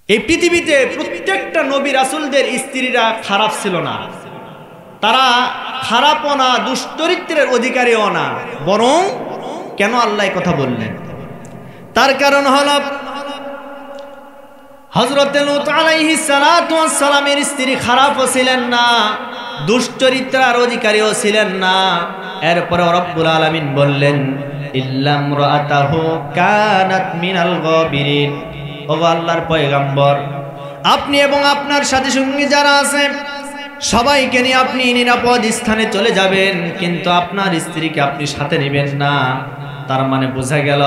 এই পৃথিবীতে প্রত্যেকটা নবী রাসূলদের স্ত্রীরা খারাপ ছিল না, তারা খারাপও না, দুশ্চরিত্রের অধিকারীও না। বরং কেন আল্লাহ কথা বললেন? তার কারণ হল হযরত লূত আলাইহিস সালাতু ওয়াস সালামের স্ত্রী খারাপও ছিলেন না, দুশ্চরিত্রার অধিকারীও ছিলেন না। এরপরে রব্বুল আলামিন বললেন ইল্লামরাআতাহু কানাত মিনাল গাবিরিন। ও আল্লাহর পয়গম্বর, আপনি এবং আপনার সাথী সঙ্গী যারা আছে সবাইকে নিয়ে আপনি নিরাপদ স্থানে চলে যাবেন, কিন্তু আপনার স্ত্রীকে আপনি সাথে নেবেন না। তার মানে বোঝা গেল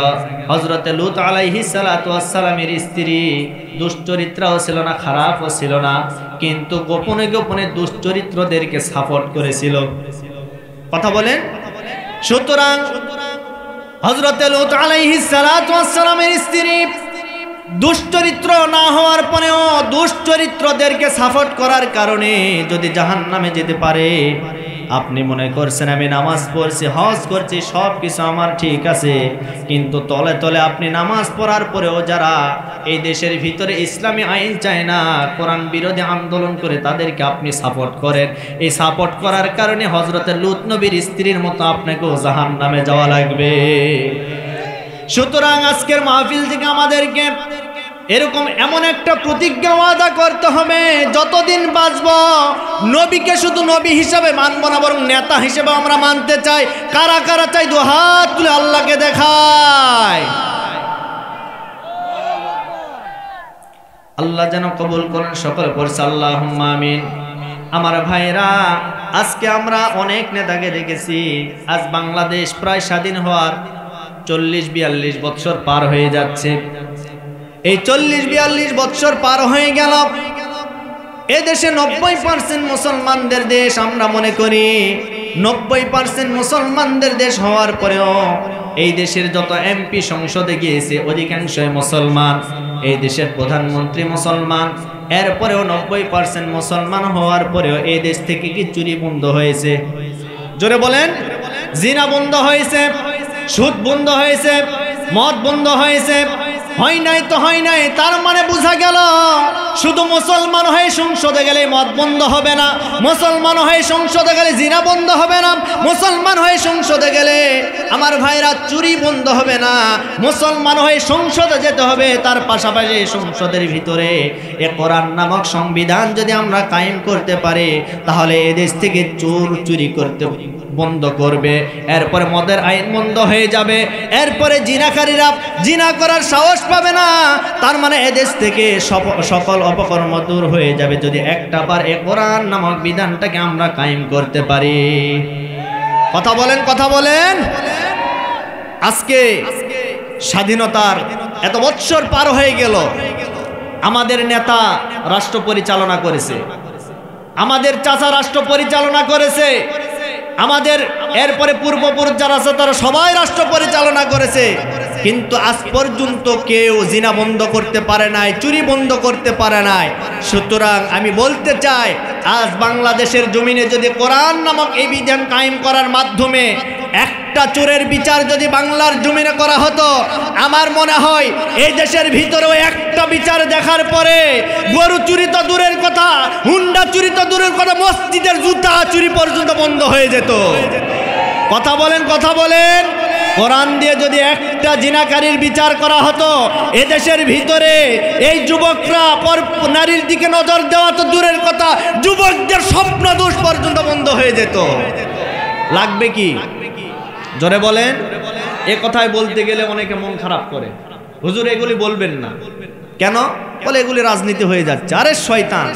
হযরত লূত আলাইহিস সালাতু ওয়াস সালামের স্ত্রী দুশ্চরিত্রাও ছিল না, খারাপও ছিল না, কিন্তু গোপনে গোপনে দুশ্চরিত্রদেরকে সাপোর্ট করেছিল। কথা বলেন। সুতরাং হযরত লূত আলাইহিস সালাতু ওয়াস সালামের স্ত্রী দুশ্চরিত্র না হওয়ার পরেও দুশ্চরিত্রদেরকে সাপোর্ট করার কারণে যদি জাহান্নামে যেতে পারে, আপনি মনে করছেন আমি নামাজ পড়ছি, হজ করছি, সব কিছু আমার ঠিক আছে, কিন্তু তলে তলে আপনি নামাজ পড়ার পরেও যারা এই দেশের ভিতরে ইসলামী আইন চায় না, কোরআন বিরোধী আন্দোলন করে তাদেরকে আপনি সাপোর্ট করেন। এই সাপোর্ট করার কারণে হযরত লূত নবীর স্ত্রীর মতো আপনাকেও জাহান্নামে যাওয়া লাগবে। সুতরাং আজকের মাহফিল থেকে আমাদেরকে এরকম এমন একটা প্রতিজ্ঞা ওয়াদা করতে হবে, যতদিন বাঁচব নবীকে শুধু নবী হিসাবে মানব না, বরং নেতা হিসেবে আমরা মানতে চাই। কারা কারা চাই দু হাত তুলে আল্লাহকে দেখায়। আল্লাহ যেন কবুল করেন, সকলে পড়ছে আল্লাহুম্মা আমিন। আমার ভাইরা, আজকে আমরা অনেক নেতাকে দেখেছি। আজ বাংলাদেশ প্রায় স্বাধীন হওয়ার 40-42 বছর পার হয়ে যাচ্ছে। এই 40-42 বছর পার হয়ে গেল, এ দেশে 90% মুসলমানদের দেশ আমরা মনে করি। 90% মুসলমানদের দেশ হওয়ার পরেও এই দেশের যত এমপি সংসদে গিয়েছে অধিকাংশই মুসলমান, এই দেশের প্রধানমন্ত্রী মুসলমান। এরপরেও 90% মুসলমান হওয়ার পরেও এই দেশ থেকে কি চুরি বন্ধ হয়েছে? জোরে বলেন। জিনা বন্ধ হয়েছে, সুদ বন্ধ হয়েছে, মদ বন্ধ হয়েছে? হয় নাই তো হয় নাই। তার মানে বোঝা গেল শুধু মুসলমান হয়ে সংসদে গেলে মদ বন্ধ হবে না, মুসলমান হয়ে সংসদে গেলে জিনা বন্ধ হবে না, মুসলমান হয়ে সংসদে গেলে আমার ভাইরা চুরি বন্ধ হবে না। মুসলমান হয়ে সংসদে যেতে হবে, তার পাশাপাশি সংসদের ভিতরে এ কোরআন নামক সংবিধান যদি আমরা কায়েম করতে পারি, তাহলে এদেশ থেকে চুরি করতে বন্ধ করবে। এরপরে মদের আইন বন্ধ হয়ে যাবে, এরপরে জিনাকারীরা জিনা করার সাহস পাবে না। তার মানে এদেশ থেকে সকল অপকর্ম দূর হয়ে যাবে, যদি একটা বার এ কোরআন নামক বিধানটাকে আমরা কায়েম করতে পারি। কথা বলেন, কথা বলেন। আজকে স্বাধীনতার এত বছর পার হয়ে গেল, আমাদের নেতা রাষ্ট্র পরিচালনা করেছে, আমাদের চাচা রাষ্ট্র পরিচালনা করেছে, আমাদের এরপরে পূর্বপুরুষ যারা আছে তারা সবাই রাষ্ট্র পরিচালনা করেছে, কিন্তু আজ পর্যন্ত কেউ জিনা বন্ধ করতে পারে নাই, চুরি বন্ধ করতে পারে নাই। সুতরাং আমি বলতে চাই, আজ বাংলাদেশের জমিনে যদি কোরআন নামক এই বিধান কায়েম করার মাধ্যমে একটা চোরের বিচার যদি বাংলার জমিনে করা হতো, আমার মনে হয় এই দেশের ভিতরেও একটা বিচার দেখার পরে গরু চুরি তো দূরের কথা, হুন্ডা চুরি তো দূরের কথা, মসজিদের জুতা চুরি পর্যন্ত বন্ধ হয়ে যেত। কথা বলেন, কথা বলেন। কোরআন দিয়ে যদি একটা জিনাকারীর বিচার করা হতো, এদেশের ভিতরে এই যুবকরা নারীর দিকে নজর দেওয়া তো দূরের কথা, যুবকদের স্বপ্ন দোষ পর্যন্ত বন্ধ হয়ে যেত। লাগবে কি? জোরে বলেন। এ কথাই বলতে গেলে অনেকে মন খারাপ করে, হুজুর এগুলি বলবেন না কেন? বলে এগুলি রাজনীতি হয়ে যাচ্ছে। আরে শয়তান,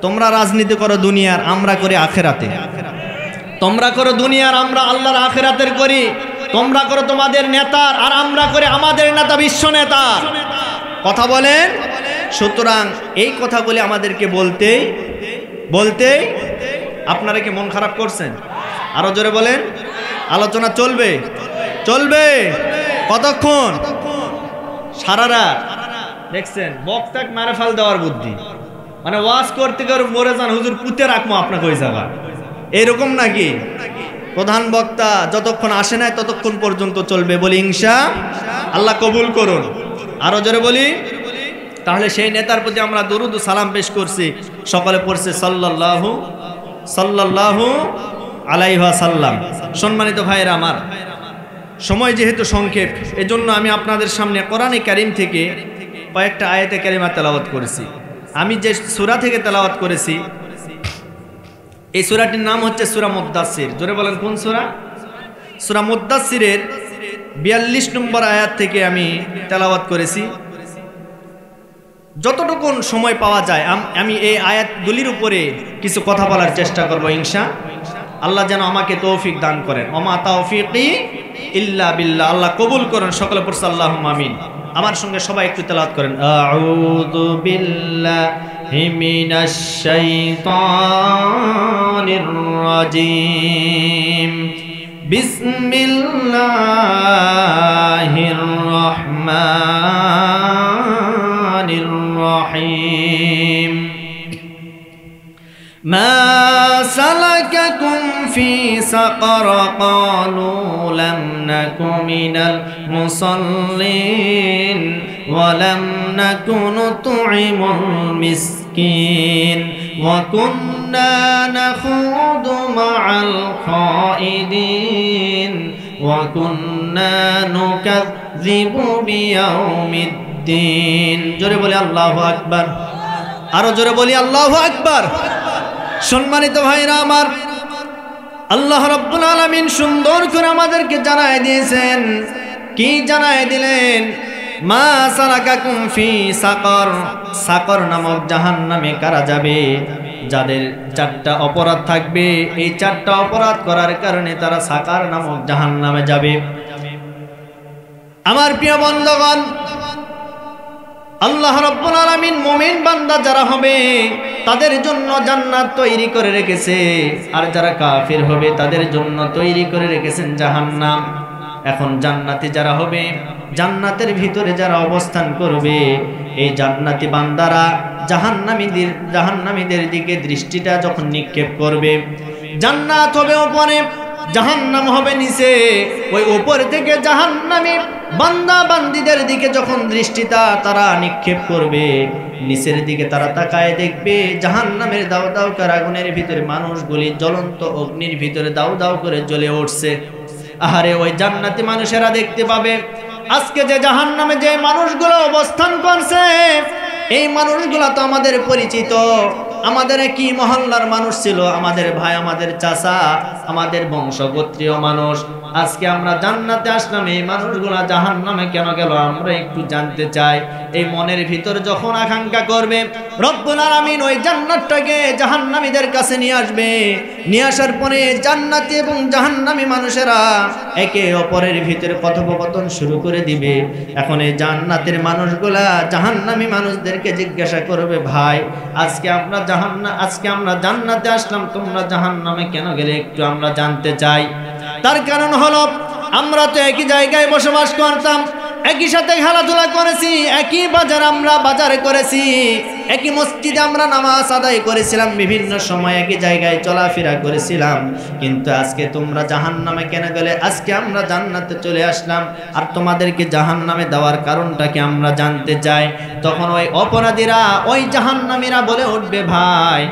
তোমরা রাজনীতি করো দুনিয়ার, আমরা করি আখেরাতে। তোমরা করো দুনিয়ার, আমরা আল্লাহর আখেরাতের করি। তোমরা করো তোমাদের নেতার, আর আমরা করি আমাদের নেতা বিশ্ব নেতার। কথা বলেন। সুতরাং এই কথাগুলি আমাদেরকে বলতে আপনারা কি মন খারাপ করছেন? আরো জোরে বলেন। আলোচনা চলবে, চলবে কতক্ষণ? সারা রাত। দেখছেন বক্তাক মারে ফাল দেওয়ার বুদ্ধি, মানে ওয়াজ করতে করে মরে যান, হুজুর পুঁতে রাখবো আপনাকে ওই জায়গা, এরকম নাকি? প্রধান বক্তা যতক্ষণ আসে নাই ততক্ষণ পর্যন্ত চলবে। বলি ইনশাআল্লাহ, আল্লাহ কবুল করুন। আরো জোরে বলি তাহলে সেই নেতার প্রতি আমরা দরুদ ও সালাম পেশ করছি, সকলে পড়ছে সাল্লাল্লাহু আলাইহি ওয়াসাল্লাম। সম্মানিত ভাইয়েরা আমার, সময় যেহেতু সংক্ষেপ, এজন্য আমি আপনাদের সামনে কোরআনে কারীম থেকে কয়েকটা আয়াতে কারিমা তেলাওয়াত করেছি। আমি যে সূরা থেকে তেলাওয়াত করেছি, এই সূরাটির নাম হচ্ছে সূরা মুদ্দাসসির। জোরে বলেন কোন সূরা? সূরা মুদ্দাসসিরের 42 নম্বর আয়াত থেকে আমি তেলাওয়াত করেছি। যতটুকু সময় পাওয়া যায় আমি এই আয়াতগুলির উপরে কিছু কথা বলার চেষ্টা করব ইনশাআল্লাহ। আল্লাহ যেন আমাকে তৌফিক দান করেন। ওমা তাওফিকি ইল্লা বিল্লাহ। আল্লাহ কবুল করেন। সকলে পড়ছে আল্লাহুম্মা আমিন। আমার সঙ্গে সবাই একটু তেলাওয়াত করেন। আউযু বিল্লাহি মিনাশ শাইতানির রাজিম। বিসমিল্লাহির রহমানির রহিম। মা সালাকাকুম ফি সাকার? ক্বালু লাম নাকু মিনাল মুসাল্লিন ওয়া লাম নাকু নুতঈমুল মিসকিন ওয়া কুন্না নাখুদু মা'আল খাইদিন ওয়া কুন্না নুকাযযিবু বিয়াউমিদ্দিন। জোরে বলি আল্লাহু আকবার। আরো জোরে বলি আল্লাহু আকবার। সম্মানিত ভাইরা আমার, আল্লাহ রাব্বুল আলামিন সুন্দর করে আমাদেরকে জানায় দিয়েছেন। কি জানায় দিলেন? মা সালাকাকুম ফি সাকার। সাকার নামক জাহান্নামে কারা যাবে? যাদের 4টা অপরাধ থাকবে। এই 4টা অপরাধ করার কারণে তারা সাকার নামক জাহান্নামে যাবে। আমার প্রিয় বন্ধুগণ, আল্লাহ রাব্বুল আলামিন মুমিন বান্দা যারা হবে তাদের জন্য জান্নাত তৈরি করে রেখেছে, আর যারা কাফির হবে তাদের জন্য তৈরি করে রেখেছেন জাহান্নাম। এখন জান্নাতি যারা হবে, জান্নাতের ভিতরে যারা অবস্থান করবে, এই জান্নাতি বান্দারা জাহান্নামীদের দিকে দৃষ্টিটা যখন নিক্ষেপ করবে, জান্নাত হবে উপরে, জাহান্নাম হবে নিচে। ওই উপর থেকে জাহান্নামী বান্দা বান্দীদের দিকে যখন দৃষ্টিটা তারা নিক্ষেপ করবে, নিচের দিকে তারা তাকায় দেখবে জাহান্নামের দাউ দাউ করে আগুনের ভিতরে মানুষগুলি জ্বলন্ত অগ্নির ভিতরে দাউ দাউ করে জ্বলে উঠছে। আহারে, ওই জান্নাতি মানুষেরা দেখতে পাবে আজকে যে জাহান্নামে যে মানুষগুলো অবস্থান করছে, এই মানুষগুলো তো আমাদের পরিচিত, আমাদের কি মহল্লার মানুষ ছিল, আমাদের ভাই, আমাদের চাচা, আমাদের বংশগোত্রীয় মানুষ। আজকে আমরা জান্নাতে আসলাম, এই মানুষগুলা জাহান্নামে কেন গেল আমরা একটু জানতে চাই। এই মনের ভিতর যখন আকাঙ্ক্ষা করবে, রব্বুল আলামিন ওই জান্নাতটাকে জাহান্নামীদের কাছে নিয়ে আসবে। নিয়ে আসার পরে জান্নাতি এবং জাহান্নামী মানুষেরা একে অপরের ভিতরে কথোপকথন শুরু করে দিবে। এখন এই জান্নাতের মানুষগুলা জাহান্নামী মানুষদেরকে জিজ্ঞাসা করবে, ভাই আজকে আমরা জান্নাতে আসলাম, তোমরা জাহান্নামে কেন গেলে একটু আমরা জানতে চাই। তার কারণ হলো আমরা তো একই জায়গায় বসবাস করতাম, একই সাথে খেলাধুলা করেছি, একই আমরা বাজারে করেছি, একই মসজিদে আমরা নামাজ আদায় করেছিলাম, বিভিন্ন সময় একই জায়গায় চলাফেরা করেছিলাম। কিন্তু আজকে তোমরা জাহান্নামে কেন গেলে? আজকে আমরা জান্নাতে চলে আসলাম, আর তোমাদেরকে জাহান্নামে দেওয়ার কারণটা কি আমরা জানতে চাই। তখন ওই অপরাধীরা, ওই জাহান্নামীরা বলে উঠবে, ভাই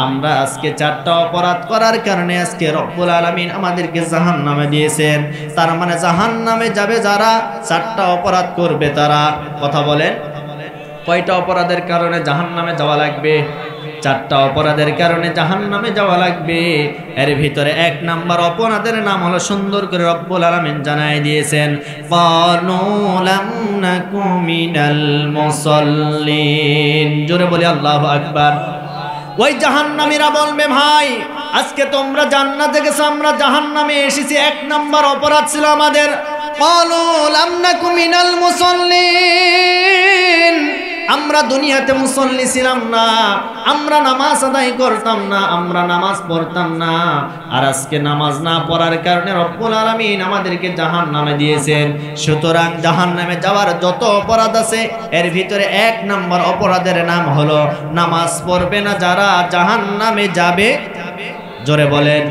আমরা আজকে 4টা অপরাধ করার কারণে আজকে রব্বুল আলামিন আমাদেরকে জাহান্নামে দিয়েছেন। তার মানে জাহান্নামে যাবে যারা 4টা অপরাধ করবে তারা। কথা বলেন, কয়টা অপরাধের কারণে জাহান্নামে যাওয়া লাগবে? 4টা অপরাধের কারণে জাহান্নামে যাওয়া লাগবে। এর ভিতরে 1 নাম্বার অপরাধের নাম হলো, সুন্দর করে রব্বুল আলামিন জানাই দিয়েছেন, ক্বালু লাম নাকু মিনাল মুসাল্লিন। জোরে বলি আল্লাহু আকবার। ওই জাহান্নামীরা বলবে, ভাই আজকে তোমরা জান্নাতে গেছো, আমরা জাহান্নামে এসেছি। 1 নাম্বার অপরাধ ছিল আমাদের, ক্বালু লাম নাকু মিনাল মুসাল্লিন। আমরা দুনিয়াতে মুসল্লি ছিলাম না, আমরা নামাজ আদায় করতাম না, আমরা নামাজ পড়তাম না। আর আজকে নামাজ না পড়ার কারণে রব্বুল আলামিন আমাদেরকে জাহান্নামে দিয়েছেন। সুতরাং জাহান্নামে যাওয়ার যত অপরাধ আছে, এর ভিতরে 1 নম্বর অপরাধের নাম হলো নামাজ পড়বে না যারা জাহান্নামে যাবে। জোরে বলেন।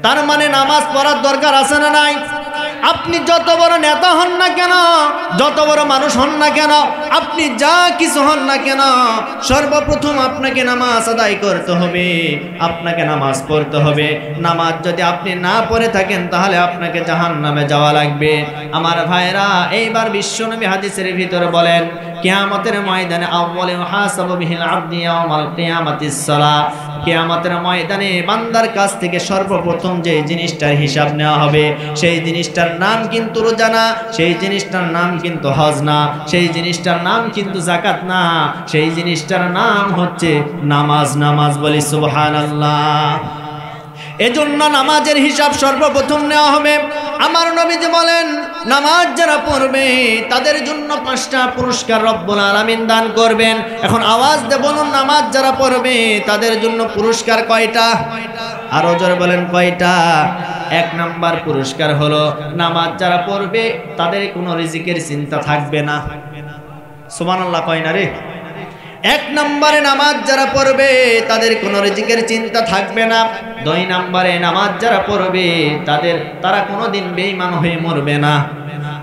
তার মানে নামাজ পড়ার দরকার আছে না নাই? আপনি যত বড় নেতা হন না কেন, যত বড় মানুষ হন না কেন, আপনি যা কিছু হন না কেন, সর্বপ্রথম আপনাকে নামাজ আদায় করতে হবে, আপনাকে নামাজ পড়তে হবে। নামাজ যদি আপনি না পড়ে থাকেন তাহলে আপনাকে জাহান্নামে যাওয়া লাগবে। আমার ভাইরা, এইবার বিশ্বনবী হাদিসের ভিতরে বলেন, কিয়ামতের ময়দানে আউয়ালু ইউহাসাবু বিহিল আবদু ইয়াওমাল কিয়ামাতিস সালাহ, কিয়ামতের ময়দানে বান্দার কাছ থেকে সর্বপ্রথম যে জিনিসটার হিসাব নেওয়া হবে, সেই জিনিসটার নাম কিন্তু রোজা না, সেই জিনিসটার নাম কিন্তু হজ না, সেই জিনিসটার নাম কিন্তু যাকাত না, সেই জিনিসটার নাম হচ্ছে নামাজ। নামাজ বলি সুবহানাল্লাহ। এজন্য নামাজের হিসাব সর্বপ্রথম নেওয়া হবে। আমার নবীজি বলেন, নামাজ যারা পড়বে তাদের জন্য 5টা পুরস্কার রব্বুল আলামিন দান করবেন। এখন আওয়াজ দিয়ে বলুন, নামাজ যারা পড়বে তাদের জন্য পুরস্কার কয়টা? আরো জোরে বলেন, কয়টা? 1 নাম্বার পুরস্কার হলো, নামাজ যারা পড়বে তাদের কোনো রিজিকের চিন্তা থাকবে না। সুবহানাল্লাহ কয় না রে? 1 নম্বরে নামাজ যারা পড়বে তাদের কোনো রিজিকের চিন্তা থাকবে না। 2 নম্বরে নামাজ যারা পড়বে তারা কোনোদিন বেঈমান হয়ে মরবে না।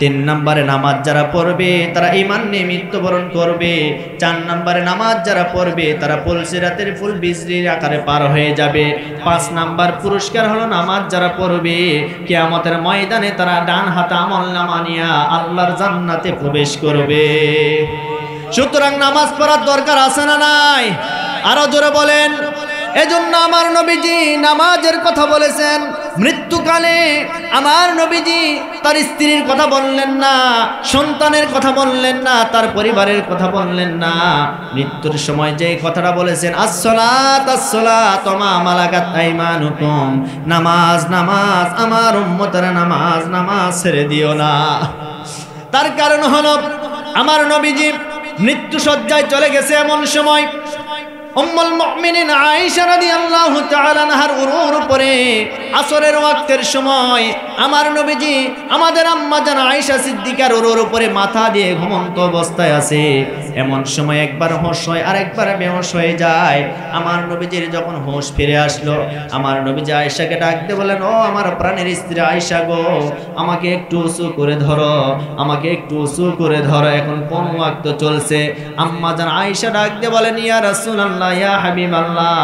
3 নম্বরে নামাজ যারা পড়বে তারা ঈমান নিয়ে মৃত্যুবরণ করবে। 4 নম্বরে নামাজ যারা পড়বে তারা পুলসিরাতের ফুল বিজলির আকারে পার হয়ে যাবে। 5 নম্বর পুরস্কার হলো, নামাজ যারা পড়বে কিয়ামতের ময়দানে তারা ডান হাতে আমলনামা নিয়ে আল্লাহর জান্নাতে প্রবেশ করবে। সুতরাং নামাজ পড়ার দরকার আছে না নাই? আরো জোরে বলেন। এজন্য আমার নবীজি নামাজের কথা বলেছেন। মৃত্যুকালে আমার নবীজি তার স্ত্রীর কথা বললেন না, সন্তানের কথা বললেন না, তার পরিবারের কথা বললেন না। মৃত্যুর সময় যে কথাটা বলেছেন, আসসালাত আসসালাত মা মালাকাত আইমানুকুম, নামাজ নামাজ, আমার উম্মতেরা নামাজ নামাজ ছেড়ে দিও না। তার কারণ হলো, আমার নবীজি মৃত্যু সজ্জায় চলে গেছে। এমন সময় উম্মুল মুমিনিন আয়েশা রাদিয়াল্লাহু তাআলা আনহার উরুর উপরে আসরের ওয়াক্তের সময় আমার নবীজি আমাদের আম্মা জান আয়েশা সিদ্দিকার উরুর উপরে মাথা দিয়ে ঘুমন্ত অবস্থায় আছে। এমন সময় একবার হোশ হয় আর একবার বেহুশ হয়ে যায়। আমার নবীজির যখন হোশ ফিরে আসলো, আমার নবীজি আয়েশাকে ডাকতে বলেন, ও আমার প্রাণের স্ত্রী আয়েশা গো, আমাকে একটু উঁচু করে ধরো, আমাকে একটু উঁচু করে ধরো। এখন কোন ওয়াক্ত চলছে? আম্মা জান আয়েশা ডাকতে বলেন, ইয়া রাসূলুল্লাহ, ইয়া হাবিবাল্লাহ,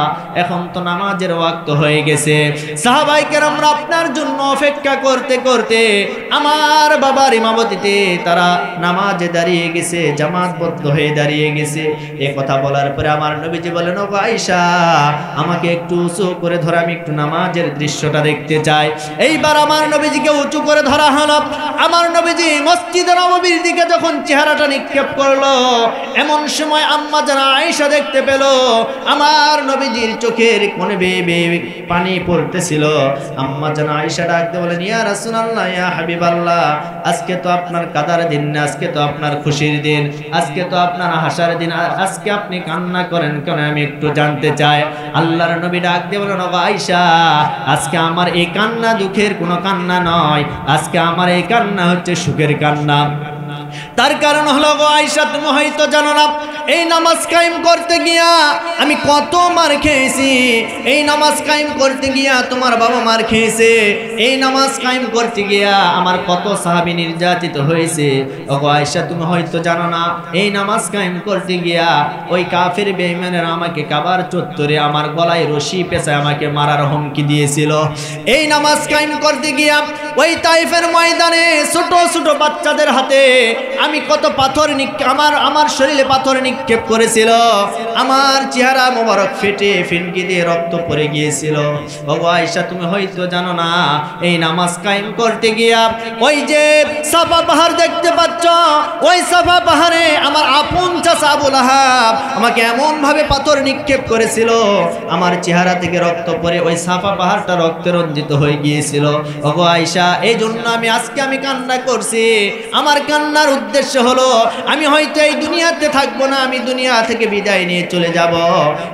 এখন তো নামাজের ওয়াক্ত হয়ে গেছে। সাহাবায়ে কেরামরা আপনার জন্য অপেক্ষা করতে করতে আমার বাবার ইমামতিতে তারা নামাজে দাঁড়িয়ে গেছে, জামাতবদ্ধ হয়ে দাঁড়িয়ে গেছে। এই কথা বলার পরে আমার নবীজি বলেন, ও আয়েশা, আমাকে একটু উঁচু করে ধরো, আমি একটু নামাজের দৃশ্যটা দেখতে চাই। এইবার আমার নবীজিকে উঁচু করে ধরা হলো। আমার নবীজি মসজিদে নববীর দিকে যখন চেহারাটা নিক্ষেপ করলো, এমন সময় আম্মা জান আয়েশা দেখতে পেল আমার নবীজির চোখের কোণে বেয়ে বেয়ে পানি পড়তেছিল। আম্মা জান আয়েশা ডাকতে বলেন, ইয়া রাসূলুল্লাহ, ইয়া হাবিবাল্লাহ, আজকে তো আপনার কাদার দিন না, আজকে তো আপনার খুশির দিন, আজকে তো আপনার হাসার দিন, আজকে আপনি কান্না করেন কেন আমি একটু জানতে চাই। আল্লাহর নবী ডাকতে বলেন, ও আয়েশা, আজকে আমার এই কান্না দুঃখের কোনো কান্না নয়, আজকে আমার এই কান্না হচ্ছে সুখের কান্না। তার কারণ হলো, গো আয়েশা, তুমি হয়তো জানো না, এই নামাজ কায়েম করতে গিয়া আমি কত মার খেয়েছি। এই নামাজ কায়েম করতে গিয়া তোমার বাবা মার খেয়েছে। এই নামাজ কায়েম করতে গিয়া আমার কত সাহাবী নির্যাতিত হয়েছে। ওগো আয়েশা, তুমি হয়তো জানো না, এই নামাজ কায়েম করতে গিয়া ওই কাফের বেঈমানেরা আমাকে কাবার চত্বরে আমার গলায় রশি পেঁচায় আমাকে মারার হুমকি দিয়েছিল। এই নামাজ কায়েম করতে গিয়া ওই তাইফের ময়দানে ছোট ছোট বাচ্চাদের হাতে আমি কত পাথর আমার শরীরে পাথর নিক্ষেপ করেছিল। আমার চেহারা মোবারক ফেটে ফিনকি দিয়ে রক্ত পড়ে গিয়েছিল। ওগো আয়েশা, তুমি হয়তো জানো না, এই নামাজ কায়েম করতে গিয়া ওই যে সাফা পাহাড় দেখতে পাচ্ছ, ওই সাফা পাহাড়ে আমার আপন চাচা আবু লাহাব আমাকে এমন ভাবে পাথর নিক্ষেপ করেছিল, আমার চেহারা থেকে রক্ত পড়ে ওই সাফা পাহাড়টা রক্তে রঞ্জিত হয়ে গিয়েছিল। ওগো আয়েশা, এই জন্য আজকে আমি কান্না করছি। আমার কান্নার উদ্দেশ্য হলো, আমি হয়তো এই দুনিয়াতে থাকবো না, আমি দুনিয়া থেকে বিদায় নিয়ে চলে যাব,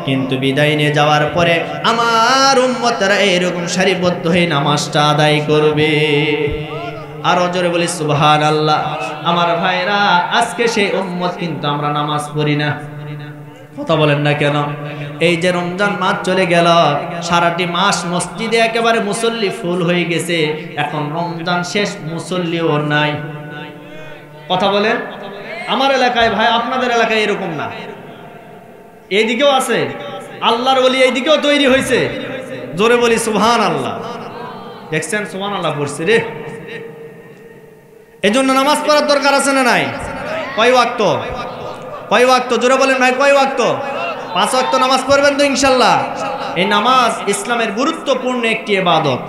কিন্তু বিদায় নিয়ে যাওয়ার পরে আমার উম্মতরা এরকম সারিবদ্ধ হয়ে নামাজটা আদায় করবে। আরো জোরে বলি সুবহানাল্লাহ। আমার ভাইরা, আজকে সেই উম্মত কিন্তু আমরা নামাজ পড়ি না। কথা বলেন না কেন? এই যে রমজান মাস চলে গেল, সারাটি মাস মসজিদে একেবারে মুসল্লি ফুল হয়ে গেছে, এখন রমজান শেষ, মুসল্লিও নাই। কথা বলেন। আমার এলাকায় ভাই, আপনাদের এলাকায় এরকম না, এইদিকেও আছে, আল্লাহর ওলি এইদিকেও তৈরি হয়েছে। জোরে বলি সুবহানাল্লাহ। দেখছেন সুবহানাল্লাহ পড়ছে রে। এজন্য নামাজ পড়ার দরকার আছে না নাই? কয় ওয়াক্ত? কয় ওয়াক্ত? জোরে বলেন ভাই, কয় ওয়াক্ত? 5 ওয়াক্ত নামাজ পড়বেন তো ইনশাআল্লাহ। এই নামাজ ইসলামের গুরুত্বপূর্ণ একটি ইবাদত।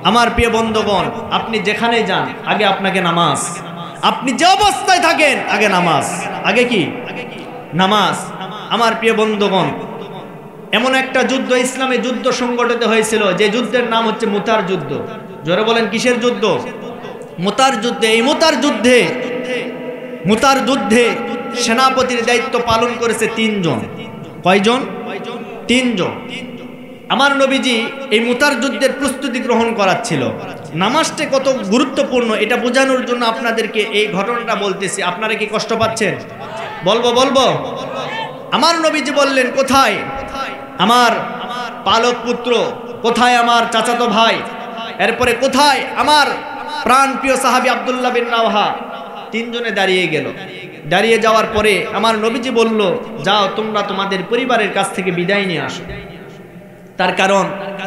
আমার প্রিয় বন্ধুগণ, আপনি যেখানে যান আগে আপনাকে নামাজ, আপনি যে অবস্থায় থাকেন আগে নামাজ। আগে কি? নামাজ। আমার প্রিয় বন্ধুগণ, এমন একটা যুদ্ধ, ইসলামে যুদ্ধ সংগঠিত হয়েছিল, যে যুদ্ধের নাম হচ্ছে মুতার যুদ্ধ। জোরে বলেন কিসের যুদ্ধ? মুতার যুদ্ধে। এই মুতার যুদ্ধে সেনাপতির দায়িত্ব পালন করেছে 3 জন। কয়জন? 3 জন। আমার নবীজি এই মুতার যুদ্ধের প্রস্তুতি গ্রহণ করাচ্ছিল। নামাজটা কত গুরুত্বপূর্ণ এটা বোঝানোর জন্য আপনাদেরকে এই ঘটনাটা বলতেছি। আপনারা কি কষ্ট পাচ্ছেন? বলবো। আমার নবীজি বললেন, কোথায় আমার পালক পুত্র, কোথায় আমার চাচাতো ভাই, এরপরে কোথায় আমার প্রাণপ্রিয় সাহাবী আব্দুল্লাহ বিন রাওহা? 3 জনে দাঁড়িয়ে গেল। দাঁড়িয়ে যাওয়ার পরে আমার নবীজি বলল, যাও তোমরা তোমাদের পরিবারের কাছ থেকে বিদায় নিয়ে আসো। তার কারণ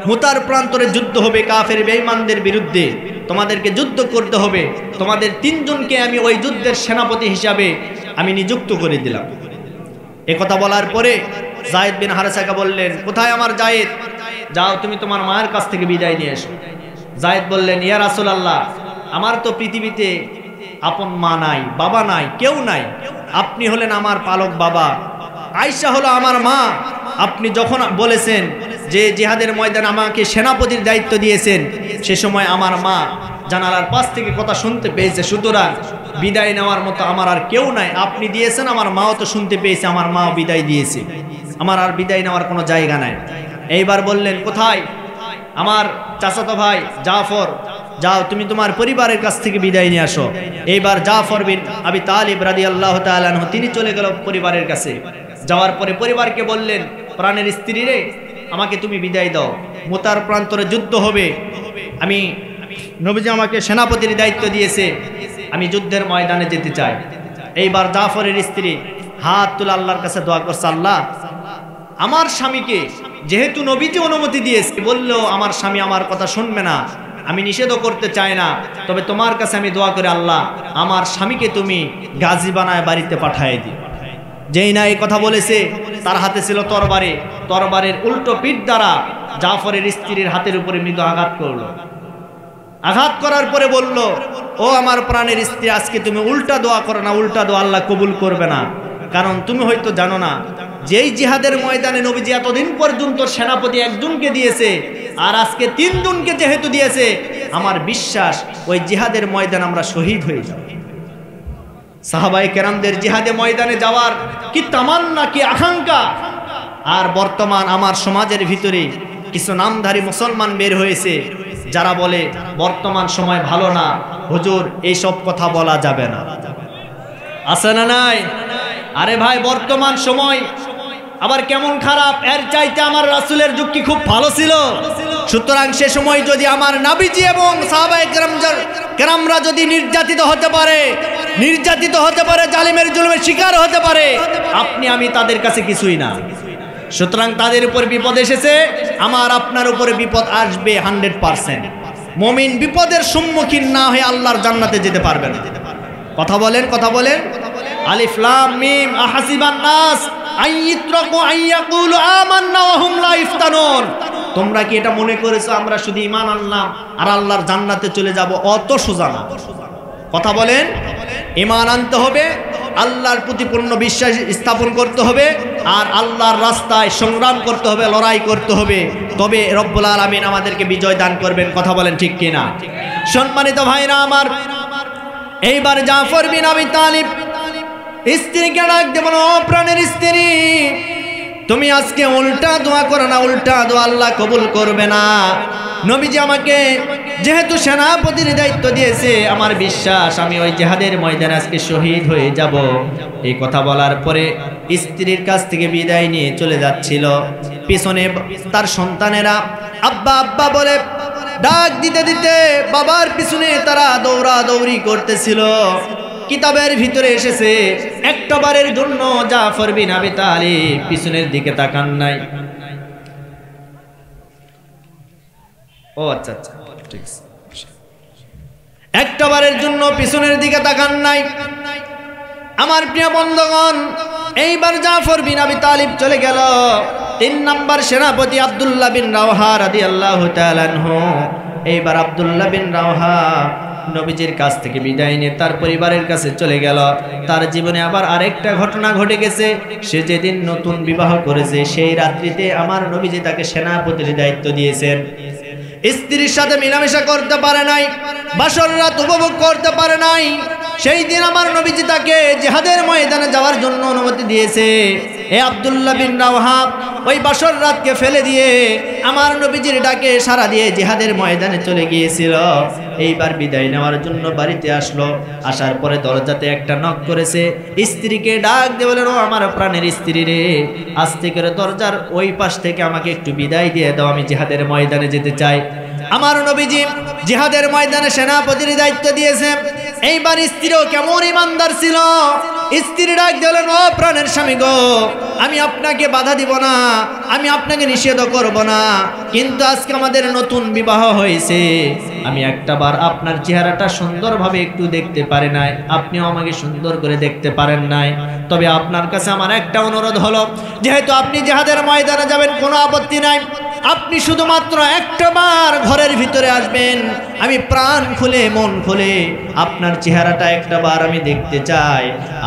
মুতার প্রান্তরে যুদ্ধ হবে কাফের বেঈমানদের বিরুদ্ধে, তোমাদেরকে যুদ্ধ করতে হবে। তোমাদের 3 জনকে আমি ওই যুদ্ধের সেনাপতি হিসাবে আমি নিযুক্ত করে দিলাম। এ কথা বলার পরে যায়েদ বিন হারেসাকে বললেন, কোথায় আমার যায়েদ? যাও তুমি তোমার মায়ের কাছ থেকে বিদায় নিয়ে এসো। যায়েদ বললেন, ইয়া রাসূলুল্লাহ, আমার তো পৃথিবীতে আপন মা নাই, বাবা নাই, কেউ নাই। আপনি হলেন আমার পালক বাবা, আয়েশা হলো আমার মা। আপনি যখন বলেছেন যে জিহাদের ময়দানে আমাকে সেনাপতির দায়িত্ব দিয়েছেন, সে সময় আমার মা জানালার পাশ থেকে কথা শুনতে পেয়েছে। সুতরাং বিদায় নেওয়ার মতো আমার আর কেউ নাই। আপনি দিয়েছেন, আমার মাও তো শুনতে পেয়েছে, আমার মাও বিদায় দিয়েছে, আমার আর বিদায় নেওয়ার কোনো জায়গা নাই। এইবার বললেন, কোথায় আমার চাচাতো ভাই জাফর? যাও তুমি তোমার পরিবারের কাছ থেকে বিদায় নিয়ে আসো। এইবার জাফর বিন আবি তালিব রাদিয়াল্লাহু তাআলা আনহু তিনি চলে গেল পরিবারের কাছে। যাওয়ার পরে পরিবারকে বললেন, প্রাণের স্ত্রী রে, আমাকে তুমি বিদায় দাও, মুতার প্রান্তরে যুদ্ধ হবে, আমি নবীজি আমাকে সেনাপতির দায়িত্ব দিয়েছে, আমি যুদ্ধের ময়দানে যেতে চাই। এইবার জাফরের স্ত্রী হাত তুলে আল্লাহর কাছে দোয়া করছে, আল্লাহ আমার স্বামীকে যেহেতু নবীজি অনুমতি দিয়েছে, বললেও আমার স্বামী আমার কথা শুনবে না, আমি নিষেধও করতে চাই না, তবে তোমার কাছে আমি দোয়া করি, আল্লাহ আমার স্বামীকে তুমি গাজী বানায় বাড়িতে পাঠিয়ে দিও। যেই না এই কথা বলেছে, তার হাতে ছিল তরবারি, তরবারের উল্টো পিঠ দ্বারা জাফরের স্ত্রীর হাতের উপরে মৃদু আঘাত করলো। আঘাত করার পরে বলল, ও আমার প্রাণের স্ত্রী, আজকে তুমি উল্টা দোয়া করো না, উল্টা দোয়া আল্লাহ কবুল করবে না। কারণ তুমি হয়তো জানো না, যেই জিহাদের ময়দানে নবীজি এতদিন পর্যন্ত সেনাপতি একজনকে দিয়েছে, আর আজকে 3 জনকে যেহেতু দিয়েছে, আমার বিশ্বাস ওই জিহাদের ময়দানে আমরা শহীদ হয়ে যাব। সাহাবায়ে কেরামদের জিহাদে ময়দানে যাওয়ার কি তামান্না, কি আকাঙ্ক্ষা! আর বর্তমান আমার সমাজের ভিতরে কিছু নামধারী মুসলমান বের হয়েছে, যারা বলে বর্তমান সময় ভালো না, হুজুর এইসব কথা বলা যাবে না। আছে না নাই? আরে ভাই, বর্তমান সময় আবার কেমন খারাপ, এর চাইতে আমার রাসূলের যুগ কি খুব ভালো ছিল? সুতরাং সে সময় যদি আমার নবীজি এবং সাহাবায়ে কেরামরা যদি নির্যাতিত হতে পারে, জালিমের জুলুমের শিকার হতে পারে, আপনি আমি তাদের কাছে কিছুই না। সুতরাং তাদের উপর বিপদ এসেছে, আমার আপনার উপরে বিপদ আসবে 100%। মুমিন বিপদের সম্মুখীন না হয়ে আল্লাহর জান্নাতে যেতে পারবে না। কথা বলেন। আলিফ লাম মিম আহাসিবান নাস আইয়ুতরাকু আইয়াকুলু আমান্না ওয়া হুম লা ইফতানুন। তোমরা কি এটা মনে করেছো আমরা শুধু ঈমান আনলাম আর আল্লাহর জান্নাতে চলে যাব? অত সোজা না। কথা বলেন। ঈমান আনতে হবে, আল্লাহর প্রতি পূর্ণ বিশ্বাস স্থাপন করতে হবে, আর আল্লাহর রাস্তায় সংগ্রাম করতে হবে, লড়াই করতে হবে, তবে রব্বুল আলামিন আমাদেরকে বিজয় দান করবেন। কথা বলেন ঠিক কিনা? সম্মানিত ভাইরা আমার, এইবার জাফর বিন আবি তালিব স্ত্রীকে ডাক দিয়ে বলো, ও প্রাণের স্ত্রী, তুমি আজকে উল্টা দোয়া করো না, উল্টা দোয়া আল্লাহ কবুল করবে না। নবীজি আমাকে যেহেতু সেনাপতির দায়িত্ব দিয়েছে, আমার বিশ্বাস আমি ওই জিহাদের ময়দানে আজকে শহীদ হয়ে যাব। এই কথা বলার পরে স্ত্রীর কাছ থেকে বিদায় নিয়ে চলে যাচ্ছিল। পিছনে তার সন্তানেরা আব্বা আব্বা বলে ডাক দিতে দিতে বাবার পিছনে তারা দৌড়াদৌড়ি করতেছিল। কিতাবের ভিতরে এসেছে একটাবারের জন্য জাফর বিন আবি তালিব পিছনের দিকে তাকান নাই। ও আচ্ছা আচ্ছা, ঠিক আছে। একটাবারের জন্য পিছনের দিকে তাকান নাই। আমার প্রিয় বন্ধুগণ, এইবার জাফর বিন আবি তালিব চলে গেল। 3 নম্বর সেনাপতি আব্দুল্লাহ বিন রাওহা রাদিয়াল্লাহু তাআলা আনহু, এইবার আব্দুল্লাহ বিন রাওহা নবীজির কাছ থেকে বিদায় নিয়ে তার পরিবারের কাছে চলে গেল। তার জীবনে আবার আরেকটা ঘটনা ঘটে গেছে। সে যেদিন নতুন বিবাহ করেছে সেই রাত্রিতে আমার নবীজি তাকে সেনাপতির দায়িত্ব দিয়েছেন। স্ত্রীর সাথে মিলামেশা করতে পারে নাই, বাসর রাত উপভোগ করতে পারে নাই। সেই দিন আমার নবীজি তাকে জিহাদের ময়দানে যাওয়ার জন্য অনুমতি দিয়েছে। এ আব্দুল্লাহ বিন রাওহা ওই বাসর রাতকে ফেলে দিয়ে আমার নবীজির ডাকে সাড়া দিয়ে জিহাদের ময়দানে চলে গিয়েছিল। এইবার বিদায় নেওয়ার জন্য বাড়িতে আসলো। আসার পরে দরজাতে একটা নক করেছে। স্ত্রীকে ডাক দিয়ে বলেন, ও আমার প্রাণের স্ত্রী রে, আস্তে করে দরজার ওই পাশ থেকে আমাকে একটু বিদায় দিয়ে দাও, আমি জিহাদের ময়দানে যেতে চাই। আমার নবীজি জিহাদের ময়দানে সেনাপতির দায়িত্ব দিয়েছে। এইবার স্ত্রীও কেমন ইমানদার ছিল। স্ত্রী ডাক দিলেন, ও প্রাণের স্বামী গো, আমি আপনাকে বাধা দিব না, আমি আপনাকে নিষেধ করব না, কিন্তু আজকে আমাদের নতুন বিবাহ হয়েছে, আমি একটাবার আপনার চেহারাটা সুন্দরভাবে একটু দেখতে পারি নাই, আপনিও আমাকে সুন্দর করে দেখতে পারেন নাই। তবে আপনার কাছে আমার একটা অনুরোধ হলো, যেহেতু আপনি জিহাদের ময়দানে যাবেন কোনো আপত্তি নাই, আপনি শুধুমাত্র একটাবার ঘরের ভিতরে আসবেন, আমি প্রাণ খুলে মন খুলে আপনার চেহারাটা একটাবার আমি দেখতে চাই।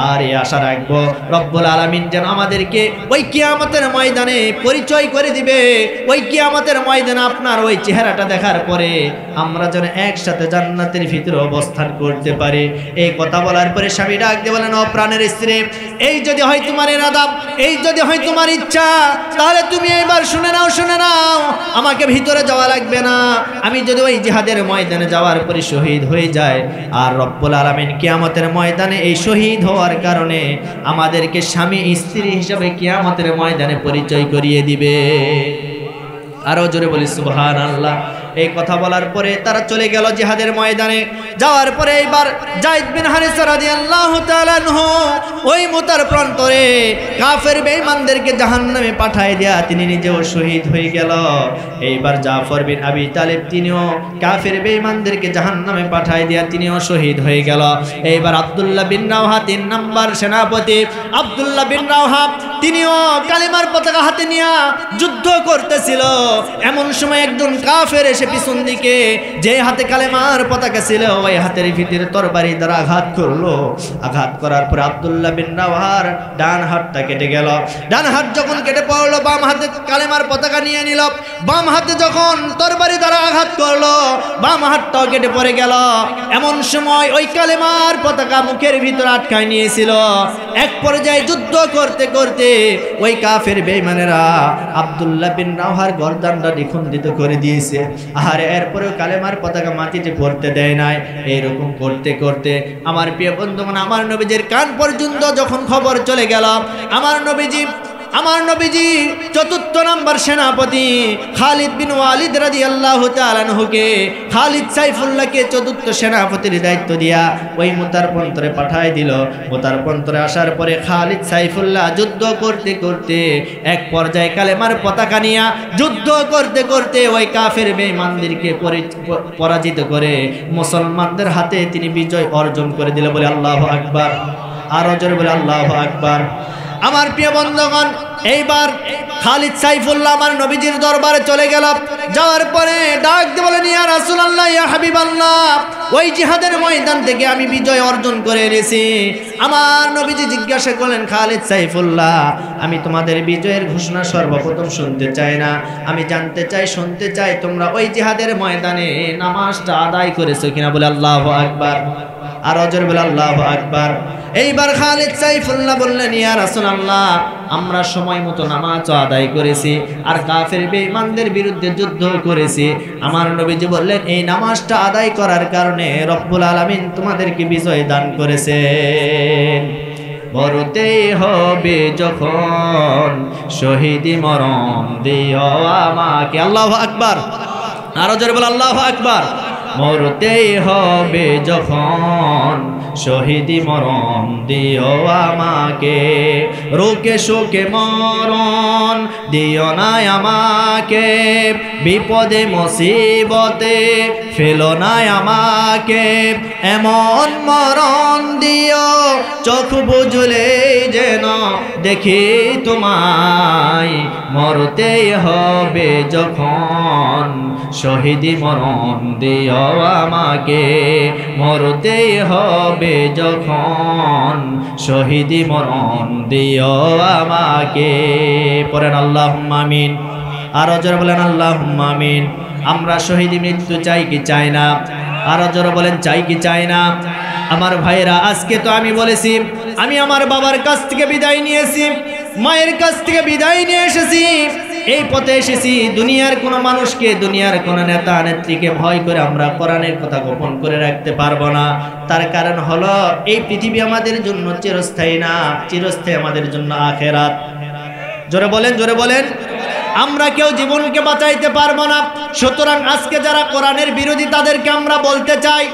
আর এই আশা রাখবো রব্বুল আলামিন যেন আমাদেরকে ওই কিয়ামতের ময়দানে পরিচয় করে দিবে। ওই কিয়ামতের ময়দানে আপনার ওই চেহারাটা দেখার পরে আমরা যেন একসাথে জান্নাতের ভিতরে অবস্থান করতে পারি। এই কথা বলার পরে স্বামী ডাক দিয়ে বলেন, ও প্রাণের স্ত্রী, এই যদি হয় তোমার ইরাদা, এই যদি হয় তোমার ইচ্ছা, তাহলে তুমি এবার শুনে নাও, শুনে নাও, আমাকে ভিতরে যাওয়া লাগবে না। আমি যদি ওই জিহাদের ময়দানে যাওয়ার পরে শহীদ হয়ে যায়, আর রব্বুল আলামিন কিয়ামতের ময়দানে এই শহীদ হওয়ার কারণে আমাদেরকে স্বামী স্ত্রী হিসেবে কিয়ামতের ময়দানে পরিচয় করিয়ে দিবে। আরো জোরে বলি সুবহানাল্লাহ। এই কথা বলার পরে তারা চলে গেল জিহাদের ময়দানে। যাওয়ার পরে এইবার যায়েদ বিন হারিসা রাদিয়াল্লাহু তাআলা আনহু ওই মুতার প্রান্তরে কাফের বেঈমানদেরকে জাহান্নামে পাঠায় দেয়া তিনি নিজেও শহীদ হয়ে গেল। এইবার জাফর বিন আবি তালিব তিনিও কাফের বেঈমানদেরকে জাহান্নামে পাঠায় দেয়া তিনিও শহীদ হয়ে গেল। এইবার আব্দুল্লাহ বিন রাওহা 3 নম্বর সেনাপতি আব্দুল্লাহ বিন রাওহা তিনিও কালিমার পতাকা হাতে নিয়ে যুদ্ধ করতেছিল। এমন সময় একজন কাফের এসে পিছন দিকে যে হাতে কালেমার পতাকা ছিল ওই হাতের ভিতরে তরবারি দ্বারা আঘাত করলো। আঘাত করার পর আব্দুল্লাহ বিন রাওহার ডান হাতটা কেটে গেল। ডান হাত যখন কেটে পড়লো, বাম হাতে কালেমার পতাকা নিয়ে নিল। বাম হাতে যখন তরবারি দ্বারা আঘাত করলো, বাম হাতটাও কেটে পড়ে গেল। এমন সময় ওই কালেমার পতাকা মুখের ভিতর আটকায় নিয়েছিল। এক পর্যায়ে যুদ্ধ করতে করতে ওই কাফের বেঈমানেরা আব্দুল্লাহ বিন রাওহার গর্দানটা দ্বিখণ্ডিত করে দিয়েছে। আর এরপরেও কালেমার পতাকা মাটিতে পড়তে দেয় নাই। এইরকম করতে করতে আমার প্রিয় বন্ধুগণ, আমার নবীজির কান পর্যন্ত যখন খবর চলে গেল, আমার নবীজি 4th নম্বর সেনাপতি খালিদ বিন ওয়ালিদ রাদিয়াল্লাহু তাআলা আনহুকে, খালিদ সাইফুল্লাহকে 4th সেনাপতির দায়িত্ব দিয়া ওই মুতার প্রান্তরে পাঠায় দিল। মুতার প্রান্তরে আসার পরে খালিদ সাইফুল্লাহ যুদ্ধ করতে করতে এক পর্যায়ে কালেমার পতাকা নিয়ে যুদ্ধ করতে করতে ওই কাফের বেঈমানদেরকে পরাজিত করে মুসলমানদের হাতে তিনি বিজয় অর্জন করে দিল। বলে আল্লাহু আকবার। আরো জোরে বলে আল্লাহু আকবার। আমার প্রিয় বন্ধুগণ, এইবার খালিদ সাইফুল্লাহ আমার নবীজির দরবারে চলে গেল। যাওয়ার পরে ডাক দিয়ে বলেন, ইয়া রাসূলুল্লাহ, ইয়া হাবিবাল্লাহ, ওই জিহাদের ময়দান থেকে আমি বিজয় অর্জন করে এনেছি। আমার নবীজি জিজ্ঞাসা করলেন, খালিদ সাইফুল্লাহ, আমি তোমাদের বিজয়ের ঘোষণা সর্বপ্রথম শুনতে চাই না, আমি জানতে চাই, শুনতে চাই তোমরা ওই জিহাদের ময়দানে নামাজটা আদায় করেছো কিনা। বলে আল্লাহু আকবার। আর অজর বলে আল্লাহু আকবার। এইবার খালিদ সাইফুল্লাহ বললেন, ইয়া রাসূলুল্লাহ, আমরা সময় মতো নামাজ আদায় করেছি আর কাফের বেঈমানদের বিরুদ্ধে যুদ্ধ করেছি। আমার নবীজি বললেন, এই নামাজটা আদায় করার কারণে রব্বুল আলামিন তোমাদেরকে বিজয় দান করেছেন। মরতেই হবে যখন শহীদি মরণ দিও আমাকে। আল্লাহু আকবার, আরো জোরে বল আল্লাহু আকবার। মরতেই হবে যখন শহীদি মরণ দিও আমাকে, রোকে শোকে মরণ দিও না আমাকে, বিপদে মুসিবতে ফেলো না আমাকে, এমন মরণ দিও চোখ বুঝলে যেন দেখি তোমায়, মরতেই হবে যখন শহীদি মরণ দিও আমাকে, মরতেই হবে যখন শহীদি মরণ দিও আমাকে। পড়েন আল্লাহুম্মা আমিন, আরো জোরে বলেন আল্লাহুম্মা আমিন। আমরা শহীদি মৃত্যু চাই কি চাই না? আরো জোরে বলেন চাই কি চাই না? আমার ভাইরা, আজকে তো আমি বলেছি আমি আমার বাবার কাছ থেকে বিদায় নিয়েছি, মায়ের কাছ থেকে বিদায় নিয়ে এসেছি, এই পথে এসেছি। দুনিয়ার কোনো মানুষকে, দুনিয়ার কোনো নেতা নেত্রীকে ভয় করে আমরা কোরআনের কথা গোপন করে রাখতে পারবো না। তার কারণ হলো এই পৃথিবী আমাদের জন্য চিরস্থায়ী না, চিরস্থায়ী আমাদের জন্য আখেরাত। জোরে বলেন, জোরে বলেন। আমরা কেউ জীবনকে বাঁচাইতে পারবো না। সুতরাং আজকে যারা কোরআনের বিরোধী তাদেরকে আমরা বলতে চাই,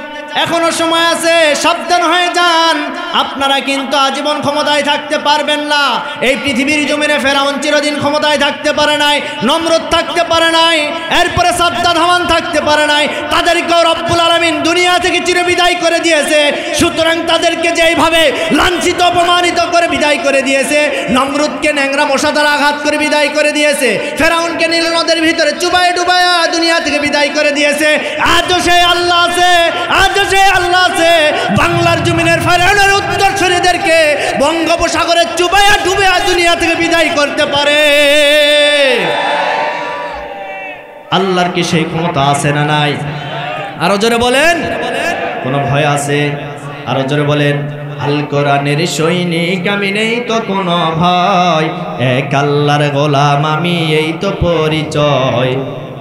এখনো সময় আছে, সাবধান হয়ে যান। আপনারা কিন্তু আজীবন ক্ষমতায় থাকতে পারবেন না। এই পৃথিবীর জমিনে ফেরাউন চিরদিন ক্ষমতায় থাকতে পারে নাই, নমরুদ থাকতে পারে নাই, এরপরে সাদ্দাত হামান থাকতে পারে নাই। তাদেরকেও রব্বুল আলামিন দুনিয়া থেকে চিরবিদায় করে দিয়েছে। সুতরাং তাদেরকে যেইভাবে লাঞ্ছিত অপমানিত করে বিদায় করে দিয়েছে, নমরুদকে ন্যাংরা মশা দ্বারা আঘাত করে বিদায় করে দিয়েছে, ফেরাউনকে নীল নদের ভিতরে চুবায় ডুবায়া দুনিয়া থেকে বিদায় করে দিয়েছে, আজও সেই আল্লাহ আছে, আজও সেই আল্লাহ আছে বাংলার জমিনের ফেরাউনের উত্তরসূরিদেরকে বঙ্গোপসাগরে চুবায়া ডুবায়া দুনিয়া থেকে বিদায় করতে পারে। আল্লাহর কি সেই ক্ষমতা আছে না নাই? আরো জোরে বলেন, কোন ভয় আছে? আরো জোরে বলেন। আল কোরআনের সৈনিক আমি, নেই তো কোনো ভয়, এক আল্লাহর গোলাম আমি, এই তো পরিচয়